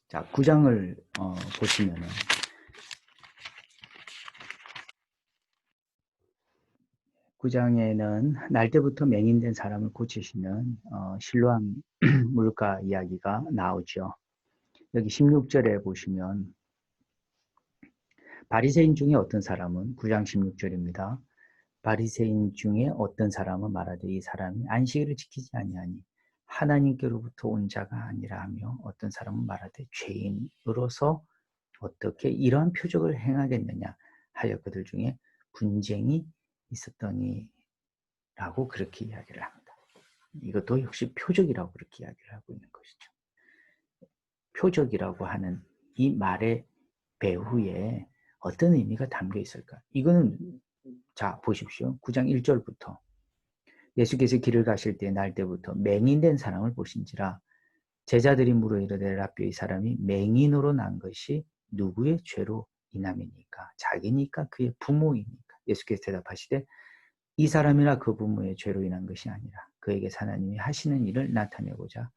자, 9장을 보시면은 9장에는 날 때부터 맹인된 사람을 고치시는 실로암 물가 이야기가 나오죠. 여기 16절에 보시면 바리새인 중에 어떤 사람은 9장 16절입니다. 바리새인 중에 어떤 사람은 말하되 이 사람이 안식일을 지키지 아니하니 하나님께로부터 온 자가 아니라 하며 어떤 사람은 말하되 죄인으로서 어떻게 이러한 표적을 행하겠느냐 하여 그들 중에 분쟁이 있었더니 라고 그렇게 이야기를 합니다. 이것도 역시 표적이라고 그렇게 이야기를 하고 있는 것이죠. 표적이라고 하는 이 말의 배후에 어떤 의미가 담겨 있을까? 이거는 자 보십시오. 9장 1절부터 예수께서 길을 가실 때 날 때부터 맹인된 사람을 보신지라 제자들이 물어 이르되 라삐 이 사람이 맹인으로 난 것이 누구의 죄로 인함이니까? 자기니까 그의 부모이니까? 예수께서 대답하시되 이 사람이나 그 부모의 죄로 인한 것이 아니라 그에게 하나님이 하시는 일을 나타내고자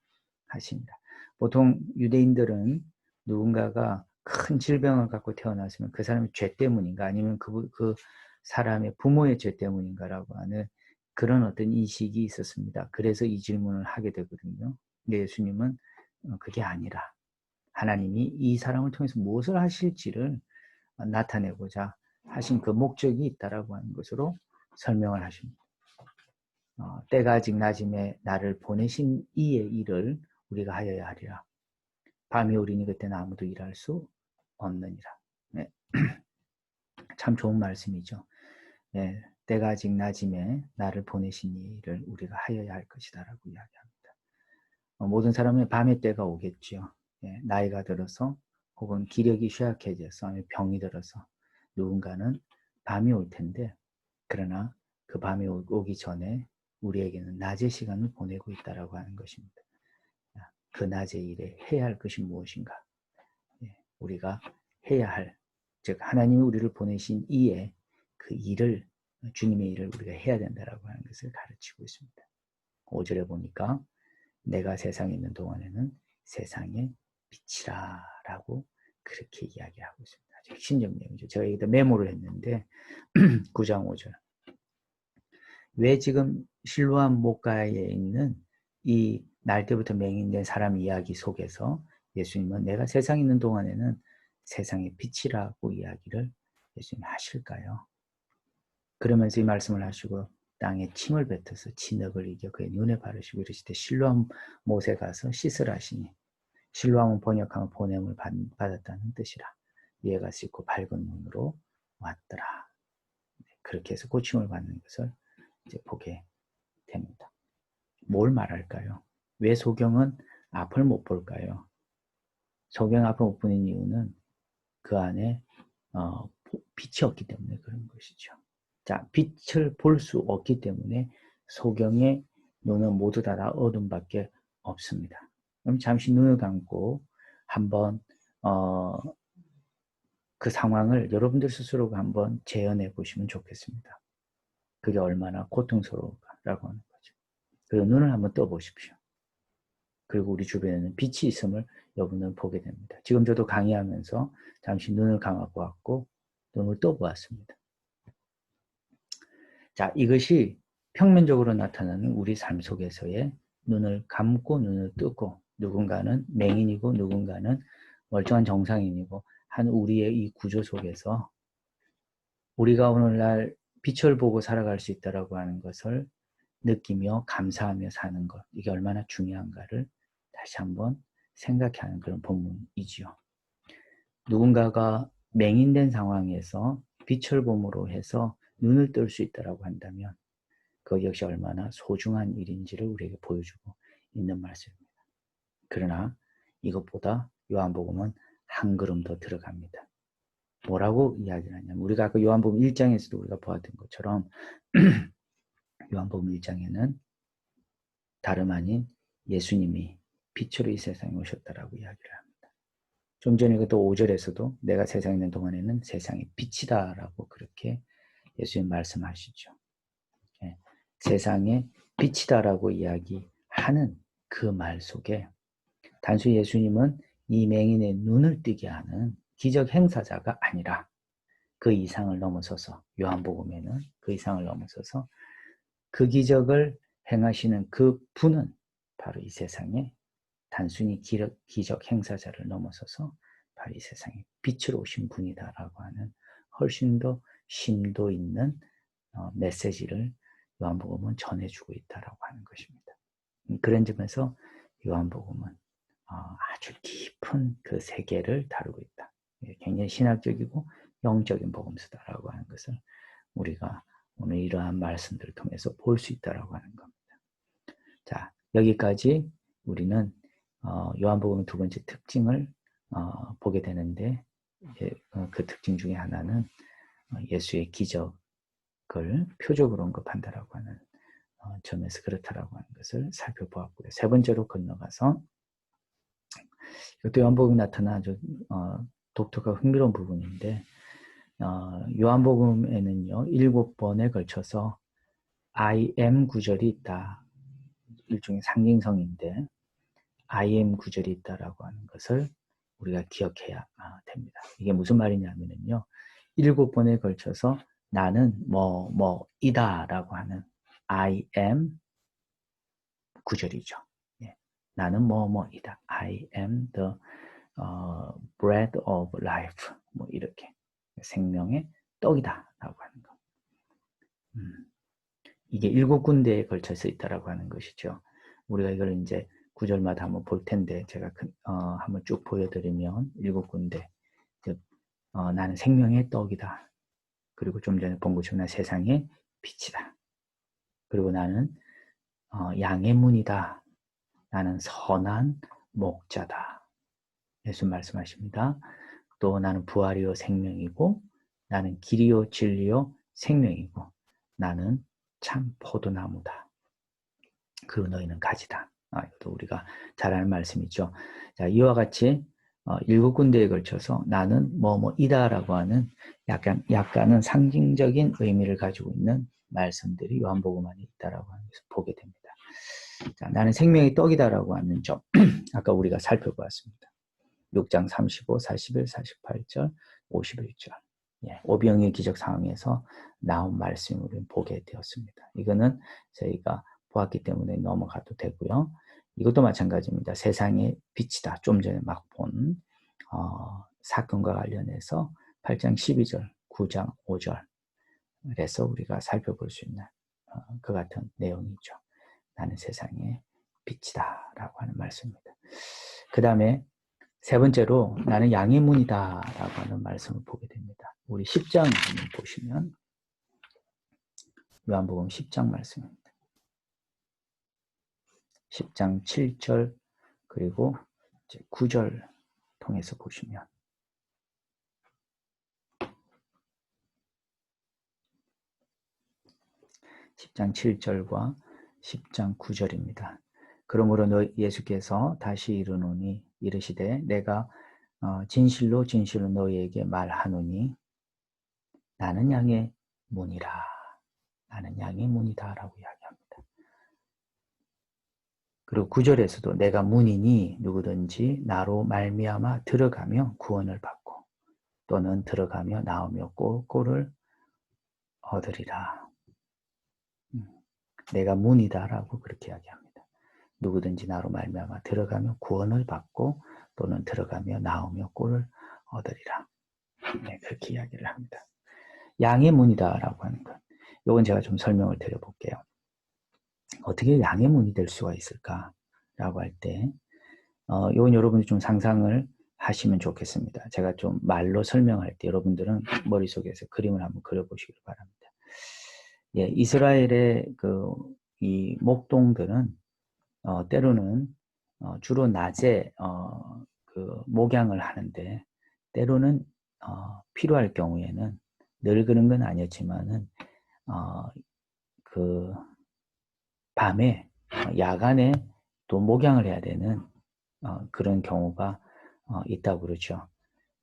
하십니다. 보통 유대인들은 누군가가 큰 질병을 갖고 태어났으면 그 사람의 죄 때문인가 아니면 그 사람의 부모의 죄 때문인가라고 하는 그런 어떤 인식이 있었습니다. 그래서 이 질문을 하게 되거든요. 근데 예수님은 그게 아니라 하나님이 이 사람을 통해서 무엇을 하실지를 나타내고자 하신 그 목적이 있다라고 하는 것으로 설명을 하십니다. 때가 아직 낮음에 나를 보내신 이의 일을 우리가 하여야 하리라. 밤이 오리니 그때는 아무도 일할 수 없느니라. 네. 참 좋은 말씀이죠. 네. 때가 아직 낮음에 나를 보내신 이 일을 우리가 하여야 할 것이다라고 이야기합니다. 모든 사람은 밤의 때가 오겠지요. 네. 나이가 들어서 혹은 기력이 쇠약해져서 아니면 병이 들어서 누군가는 밤이 올 텐데 그러나 그 밤이 오기 전에 우리에게는 낮의 시간을 보내고 있다라고 하는 것입니다. 그 낮의 일에 해야 할 것이 무엇인가? 우리가 해야 할, 즉 하나님이 우리를 보내신 이에 그 일을 주님의 일을 우리가 해야 된다라고 하는 것을 가르치고 있습니다. 5절에 보니까 내가 세상에 있는 동안에는 세상의 빛이라라고 그렇게 이야기하고 있습니다. 아주 핵심적 내용이죠. 제가 여기다 메모를 했는데 9장 5절. 왜 지금 실로암 목가에 있는 이 날 때부터 맹인된 사람 이야기 속에서 예수님은 내가 세상에 있는 동안에는 세상의 빛이라고 이야기를 예수님 하실까요? 그러면서 이 말씀을 하시고 땅에 침을 뱉어서 진흙을 이겨 그의 눈에 바르시고 이르시되 실로암 못에 가서 씻으라 하시니 실로암은 번역하면 보냄을 받았다는 뜻이라. 얘가 씻고 밝은 눈으로 왔더라. 그렇게 해서 고침을 받는 것을 이제 보게 됩니다. 뭘 말할까요? 왜 소경은 앞을 못 볼까요? 소경 앞을 못 보는 이유는 그 안에 빛이 없기 때문에 그런 것이죠. 자, 빛을 볼 수 없기 때문에 소경의 눈은 모두 다 어둠밖에 없습니다. 그럼 잠시 눈을 감고 한번 그 상황을 여러분들 스스로가 한번 재현해 보시면 좋겠습니다. 그게 얼마나 고통스러울까라고 하는 거죠. 그리고 눈을 한번 떠 보십시오. 그리고 우리 주변에는 빛이 있음을 여러분은 보게 됩니다. 지금 저도 강의하면서 잠시 눈을 감아보았고 눈을 떠보았습니다. 자, 이것이 평면적으로 나타나는 우리 삶 속에서의 눈을 감고 눈을 뜨고 누군가는 맹인이고 누군가는 멀쩡한 정상인이고 한 우리의 이 구조 속에서 우리가 오늘날 빛을 보고 살아갈 수 있다고 하는 것을 느끼며 감사하며 사는 것, 이게 얼마나 중요한가를 다시 한번 생각해 하는 그런 본문이지요. 누군가가 맹인된 상황에서 빛을 봄으로 해서 눈을 뜰 수 있다고 한다면 그것 역시 얼마나 소중한 일인지를 우리에게 보여주고 있는 말씀입니다. 그러나 이것보다 요한복음은 한 걸음 더 들어갑니다. 뭐라고 이야기를 하냐면 우리가 아까 요한복음 1장에서도 우리가 보았던 것처럼 요한복음 1장에는 다름 아닌 예수님이 빛으로 이 세상에 오셨다라고 이야기를 합니다. 좀 전에 또 5절에서도 내가 세상에 있는 동안에는 세상의 빛이다라고 그렇게 예수님 말씀하시죠. 예, 세상의 빛이다라고 이야기하는 그 말 속에 단순히 예수님은 이 맹인의 눈을 뜨게 하는 기적 행사자가 아니라 그 이상을 넘어서서, 요한복음에는 그 이상을 넘어서서 그 기적을 행하시는 그 분은 바로 이 세상에 단순히 기적 행사자를 넘어서서 바로 이 세상에 빛으로 오신 분이다라고 하는 훨씬 더 심도 있는 메시지를 요한복음은 전해주고 있다라고 하는 것입니다. 그런 점에서 요한복음은 아주 깊은 그 세계를 다루고 있다. 굉장히 신학적이고 영적인 복음서다라고 하는 것을 우리가 오늘 이러한 말씀들을 통해서 볼 수 있다라고 하는 겁니다. 자, 여기까지 우리는 요한복음의 두 번째 특징을 보게 되는데, 그 특징 중에 하나는 예수의 기적을 표적으로 언급한다라고 하는 점에서 그렇다라고 하는 것을 살펴보았고요. 세 번째로 건너가서, 이것도 요한복음에 나타난 아주 독특하고 흥미로운 부분인데, 요한복음에는요 7번에 걸쳐서 I am 구절이 있다. 일종의 상징성인데 I am 구절이 있다라고 하는 것을 우리가 기억해야 됩니다. 이게 무슨 말이냐면요 7번에 걸쳐서 나는 뭐이다 라고 하는 I am 구절이죠. 예. 나는 뭐이다. I am the bread of life. 뭐 이렇게 생명의 떡이다 라고 하는 것. 이게 7군데에 걸쳐서 있다라고 하는 것이죠. 우리가 이걸 이제 구절마다 한번 볼 텐데, 제가 한번 쭉 보여드리면 7군데, 즉 나는 생명의 떡이다. 그리고 좀 전에 본 것처럼 세상의 빛이다. 그리고 나는 양의 문이다. 나는 선한 목자다. 예수 말씀하십니다. 또 나는 부활이요 생명이고, 나는 길이요 진리요 생명이고, 나는 참 포도나무다. 그리고 너희는 가지다. 이것도 우리가 잘 아는 말씀이죠. 자, 이와 같이 7군데에 걸쳐서 나는 뭐이다라고 하는 약간은 상징적인 의미를 가지고 있는 말씀들이 요한복음 안에 있다라고 하는 것을 보게 됩니다. 자, 나는 생명의 떡이다라고 하는 점, 아까 우리가 살펴보았습니다. 6장 35, 41, 48절, 51절. 예, 오병이의 기적 상황에서 나온 말씀을 우리는 보게 되었습니다. 이거는 저희가 보았기 때문에 넘어가도 되고요. 이것도 마찬가지입니다. 세상의 빛이다. 좀 전에 막 본 사건과 관련해서 8장 12절, 9장 5절에서 우리가 살펴볼 수 있는 그 같은 내용이죠. 나는 세상의 빛이다 라고 하는 말씀입니다. 그 다음에 세 번째로 나는 양의 문이다 라고 하는 말씀을 보게 됩니다. 우리 10장 한번 보시면 요한복음 10장 말씀입니다. 10장 7절 그리고 9절 통해서 보시면 10장 7절과 10장 9절입니다. 그러므로 예수께서 다시 이르시되 내가 진실로 너희에게 말하노니 나는 양의 문이라. 나는 양의 문이다 라고 이야기합니다. 그리고 9절에서도 내가 문이니 누구든지 나로 말미암아 들어가며 구원을 받고 또는 들어가며 나오며 꼴을 얻으리라. 내가 문이다 라고 그렇게 이야기합니다. 누구든지 나로 말미암아 들어가며 구원을 받고 또는 들어가며 나오며 꼴을 얻으리라. 네, 그렇게 이야기를 합니다. 양의 문이다 라고 하는 것. 이건 제가 좀 설명을 드려볼게요. 어떻게 양의 문이 될 수가 있을까? 라고 할 때, 이건 여러분이 좀 상상을 하시면 좋겠습니다. 제가 좀 말로 설명할 때 여러분들은 머릿속에서 그림을 한번 그려보시길 바랍니다. 예, 이스라엘의 이 목동들은, 때로는, 주로 낮에, 목양을 하는데, 때로는, 필요할 경우에는, 늘 그런 건 아니었지만은, 밤에 야간에 또 목양을 해야 되는 그런 경우가 있다고 그러죠.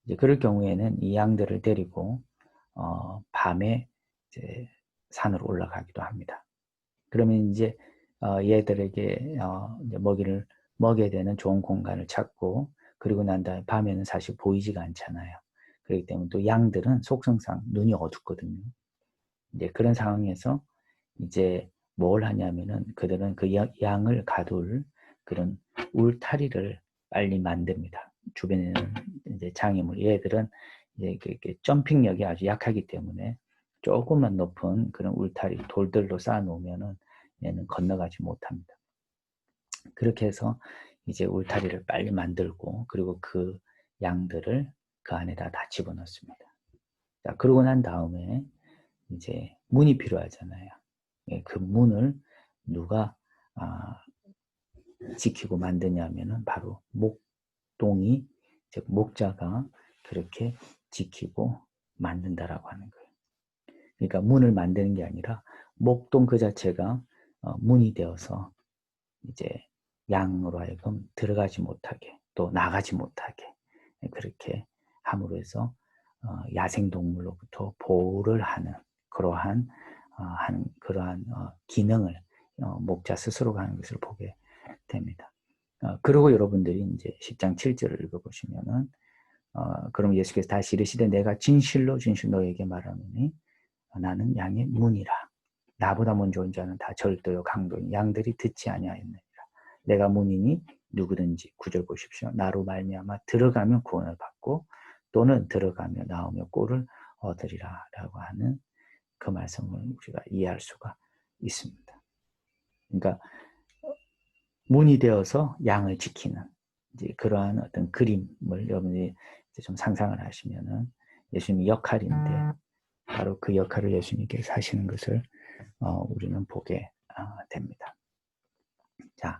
이제 그럴 경우에는 이 양들을 데리고 밤에 이제 산으로 올라가기도 합니다. 그러면 이제 얘들에게 이제 먹이를 먹여야 되는 좋은 공간을 찾고 그리고 난 다음에 밤에는 사실 보이지가 않잖아요. 그렇기 때문에 또 양들은 속성상 눈이 어둡거든요. 이제 그런 상황에서 이제 뭘 하냐면은 그들은 그 양을 가둘 그런 울타리를 빨리 만듭니다. 주변에는 이제 장애물, 얘들은 이제 점핑력이 아주 약하기 때문에 조금만 높은 그런 울타리, 돌들로 쌓아놓으면은 얘는 건너가지 못합니다. 그렇게 해서 이제 울타리를 빨리 만들고, 그리고 그 양들을 그 안에다 다 집어넣습니다. 자, 그러고 난 다음에 이제 문이 필요하잖아요. 그 문을 누가 지키고 만드냐면은 바로 목동이, 즉 목자가 그렇게 지키고 만든다라고 하는 거예요. 그러니까 문을 만드는 게 아니라 목동 그 자체가 문이 되어서 이제 양으로 하여금 들어가지 못하게 또 나가지 못하게 그렇게 함으로 해서 야생동물로부터 보호를 하는 그러한 기능을 목자 스스로가 하는 것을 보게 됩니다. 그리고 여러분들이 이제 10장 7절을 읽어보시면은 그럼 예수께서 다시 이르시되 내가 진실로 너에게 말하노니 나는 양의 문이라. 나보다 먼저 온 자는 다 절도요 강도요 양들이 듣지 아니하였느니라. 내가 문이니 누구든지 9절 보십시오. 나로 말미암아 들어가면 구원을 받고 또는 들어가며 나오며 꼴을 얻으리라 라고 하는 그 말씀을 우리가 이해할 수가 있습니다. 그러니까 문이 되어서 양을 지키는 이제 그러한 어떤 그림을 여러분이 좀 상상을 하시면은 예수님의 역할인데 바로 그 역할을 예수님께서 하시는 것을 우리는 보게 됩니다. 자,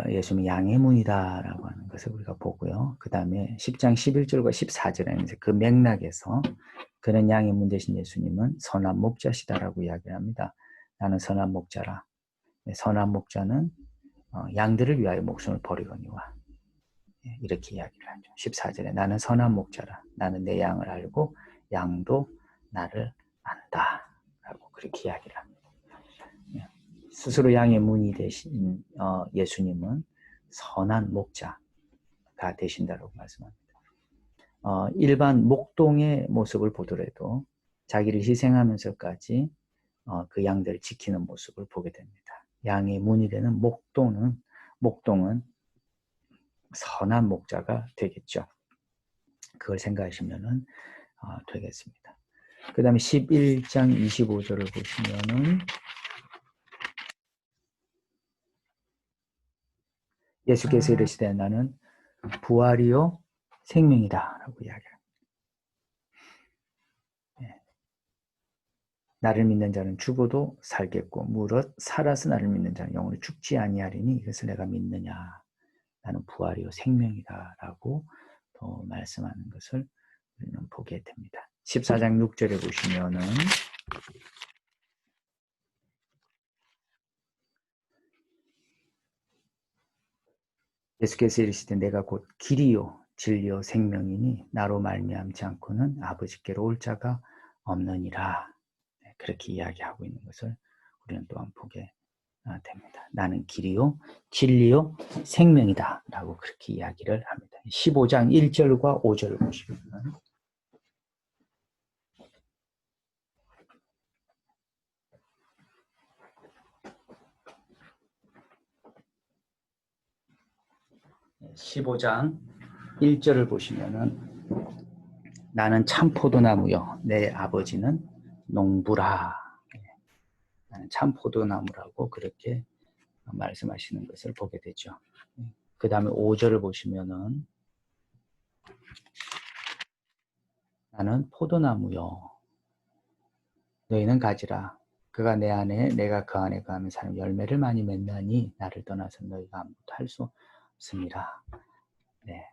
예수님이 양의 문이다라고 하는 것을 우리가 보고요. 그 다음에 10장 11절과 14절에는 이제 그 맥락에서 그는 양의 문 대신 예수님은 선한 목자시다라고 이야기를 합니다. 나는 선한 목자라. 선한 목자는 양들을 위하여 목숨을 버리거니와 이렇게 이야기를 하죠. 14절에 나는 선한 목자라. 나는 내 양을 알고 양도 나를 안다 라고 그렇게 이야기를 합니다. 스스로 양의 문이 되신 예수님은 선한 목자가 되신다고 말씀합니다. 일반 목동의 모습을 보더라도 자기를 희생하면서까지 그 양들을 지키는 모습을 보게 됩니다. 양의 문이 되는 목동은 선한 목자가 되겠죠. 그걸 생각하시면 되겠습니다. 그 다음에 11장 25절을 보시면은 예수께서 이르시되 나는 부활이요 생명이다 라고 이야기합니다. 나를 믿는 자는 죽어도 살겠고 무릇 살아서 나를 믿는 자는 영원히 죽지 아니하리니 이것을 내가 믿느냐. 나는 부활이요 생명이다 라고 또 말씀하는 것을 우리는 보게 됩니다. 14장 6절에 보시면은 예수께서 이르시되 내가 곧 길이요 진리요 생명이니 나로 말미암지 않고는 아버지께로 올 자가 없느니라. 그렇게 이야기하고 있는 것을 우리는 또한 보게 됩니다. 나는 길이요 진리요 생명이다 라고 그렇게 이야기를 합니다. 15장 1절과 5절을 보시면 (15장 1절을) 보시면은 나는 참 포도나무요 내 아버지는 농부라. 나는 참 포도나무라고 그렇게 말씀하시는 것을 보게 되죠. 그 다음에 5절을 보시면은 나는 포도나무요 너희는 가지라. 그가 내 안에 내가 그 안에 거하면 사람 열매를 많이 맺나니 나를 떠나서 너희가 아무것도 할 수 없습니다. 네,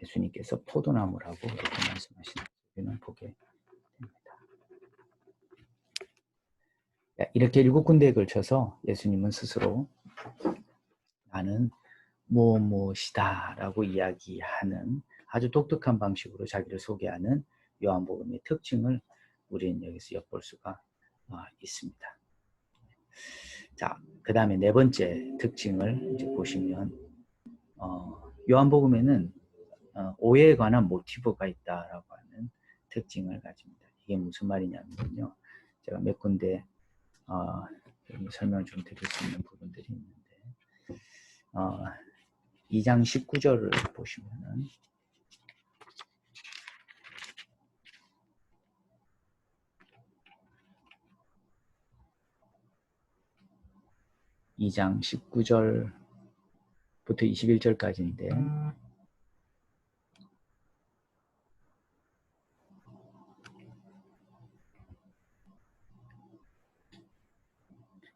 예수님께서 포도나무라고 이렇게 말씀하시는 것을 보게 됩니다. 이렇게 7군데에 걸쳐서 예수님은 스스로 나는 무엇이다 라고 이야기하는 아주 독특한 방식으로 자기를 소개하는 요한복음의 특징을 우리는 여기서 엿볼 수가 있습니다. 자, 그 다음에 네 번째 특징을 이제 보시면 요한복음에는 오해에 관한 모티브가 있다라고 하는 특징을 가집니다. 이게 무슨 말이냐면요. 제가 몇 군데 설명을 좀 드릴 수 있는 부분들이 있는데 2장 19절을 보시면은 2장 19절부터 21절까지인데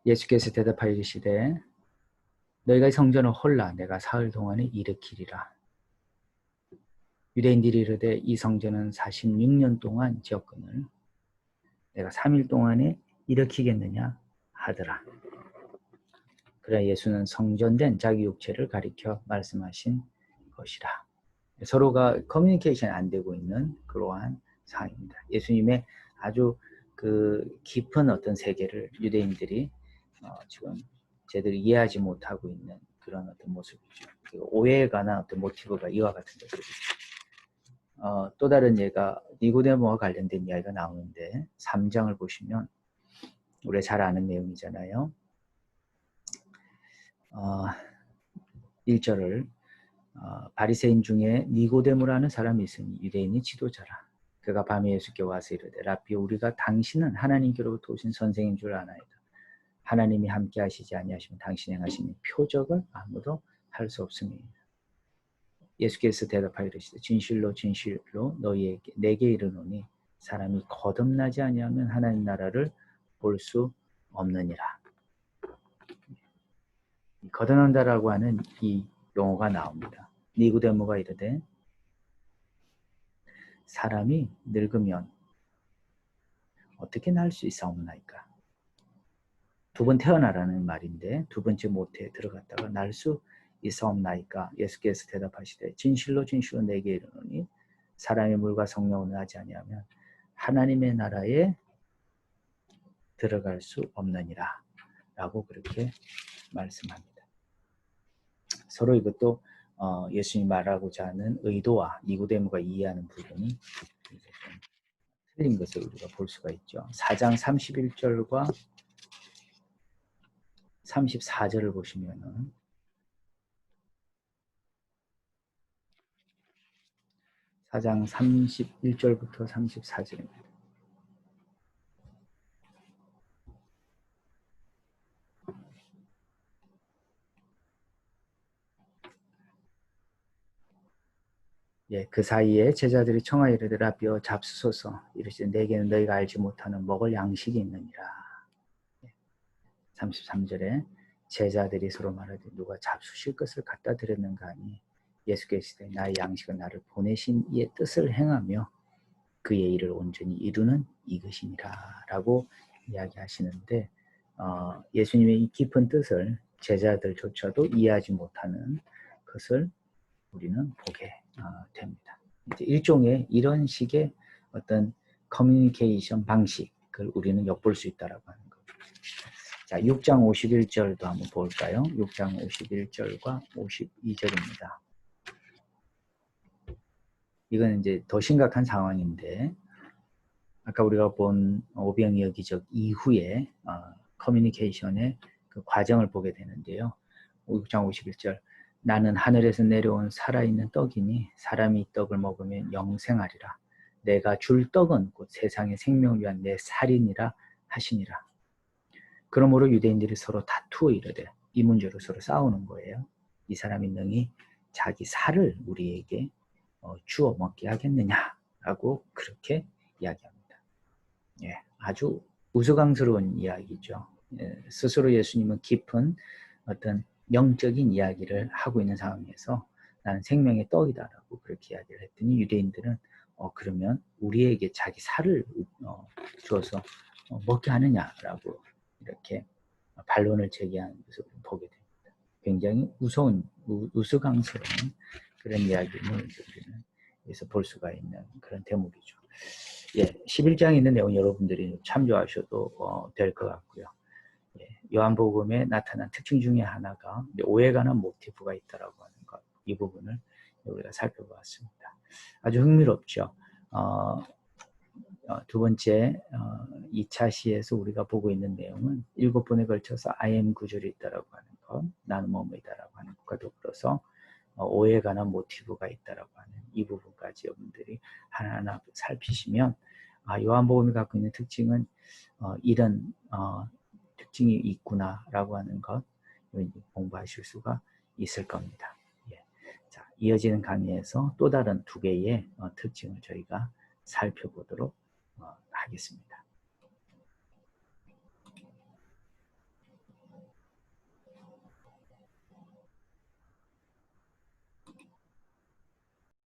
예수께서 대답하여 이르시되 너희가 성전을 헐라 내가 사흘 동안에 일으키리라. 유대인들이 이르되 이 성전은 46년 동안 지었거늘 내가 3일 동안에 일으키겠느냐 하더라. 그러나 예수는 성전된 자기 육체를 가리켜 말씀하신 것이라. 서로가 커뮤니케이션이 안 되고 있는 그러한 상황입니다. 예수님의 아주 그 깊은 어떤 세계를 유대인들이 지금 제대로 이해하지 못하고 있는 그런 어떤 모습이죠. 오해에 관한 어떤 모티브가 이와 같은 것들이죠. 또 다른 예가 니고데모와 관련된 이야기가 나오는데 3장을 보시면 우리가 잘 아는 내용이잖아요. 1절을 바리새인 중에 니고데모라는 사람이 있으니 유대인의 지도자라. 그가 밤에 예수께 와서 이르되 라삐 우리가 당신은 하나님께로부터 오신 선생인 줄 아나이다. 하나님이 함께 하시지 아니하시면 당신 행하시는 표적을 아무도 할 수 없음이니라. 예수께서 대답하여 이르시되 진실로 진실로 너희에게 내게 이르노니 사람이 거듭나지 아니하면 하나님 나라를 볼 수 없느니라. 거듭난다라고 하는 이 용어가 나옵니다. 니고데모가 이르되 사람이 늙으면 어떻게 날 수 있사옵나이까? 두 번 태어나라는 말인데 두 번째 모태에 들어갔다가 날 수 있사옵나이까? 예수께서 대답하시되 진실로 진실로 내게 이르노니 사람이 물과 성령으로 나지 아니하면 하나님의 나라에 들어갈 수 없느니라 라고 그렇게 말씀합니다. 서로 이것도 예수님이 말하고자 하는 의도와 니고데모가 이해하는 부분이 이제 좀 틀린 것을 우리가 볼 수가 있죠. 4장 31절과 34절을 보시면은 4장 31절부터 34절입니다. 예, 그 사이에 제자들이 청하여 이르되 라삐어 잡수소서 이르시되 내게는 너희가 알지 못하는 먹을 양식이 있느니라. 33절에 제자들이 서로 말하되 누가 잡수실 것을 갖다 드렸는가 하니 예수께서 나의 양식은 나를 보내신 이의 뜻을 행하며 그의 일을 온전히 이루는 이것이니라 라고 이야기하시는데 예수님의 이 깊은 뜻을 제자들조차도 이해하지 못하는 것을 우리는 보게 됩니다. 이제 일종의 이런 식의 어떤 커뮤니케이션 방식을 우리는 엿볼 수 있다라고 하는 것. 자, 6장 51절도 한번 볼까요? 6장 51절과 52절입니다. 이건 이제 더 심각한 상황인데 아까 우리가 본 오병이어 기적 이후에 커뮤니케이션의 그 과정을 보게 되는데요. 6장 51절 나는 하늘에서 내려온 살아있는 떡이니 사람이 이 떡을 먹으면 영생하리라. 내가 줄 떡은 곧 세상의 생명을 위한 내 살이니라 하시니라. 그러므로 유대인들이 서로 다투어 이르되 이 문제로 서로 싸우는 거예요. 이 사람이 능히 자기 살을 우리에게 주어 먹게 하겠느냐라고 그렇게 이야기합니다. 예, 아주 우스꽝스러운 이야기죠. 스스로 예수님은 깊은 어떤 영적인 이야기를 하고 있는 상황에서 나는 생명의 떡이다라고 그렇게 이야기를 했더니 유대인들은 그러면 우리에게 자기 살을 주어서 먹게 하느냐라고 이렇게 반론을 제기하는 것을 보게 됩니다. 굉장히 우스꽝스러운 그런 이야기를 우리는 여기서 볼 수가 있는 그런 대목이죠. 예, 11장에 있는 내용 여러분들이 참조하셔도 될 것 같고요. 예, 요한복음에 나타난 특징 중에 하나가 오해에 관한 모티브가 있다라고 하는 것. 이 부분을 우리가 살펴보았습니다. 아주 흥미롭죠. 두 번째 2차 시에서 우리가 보고 있는 내용은 7번에 걸쳐서 I am 구절이 있다라고 하는 것, 나는 뭐뭐이다라고 하는 것과 더불어서 오해에 관한 모티브가 있다라고 하는 이 부분까지 여러분들이 하나하나 살피시면 요한복음이 갖고 있는 특징은 이런 특징이 있구나라고 하는 것 공부하실 수가 있을 겁니다. 예. 자, 이어지는 강의에서 또 다른 두 개의 특징을 저희가 살펴보도록 하겠습니다.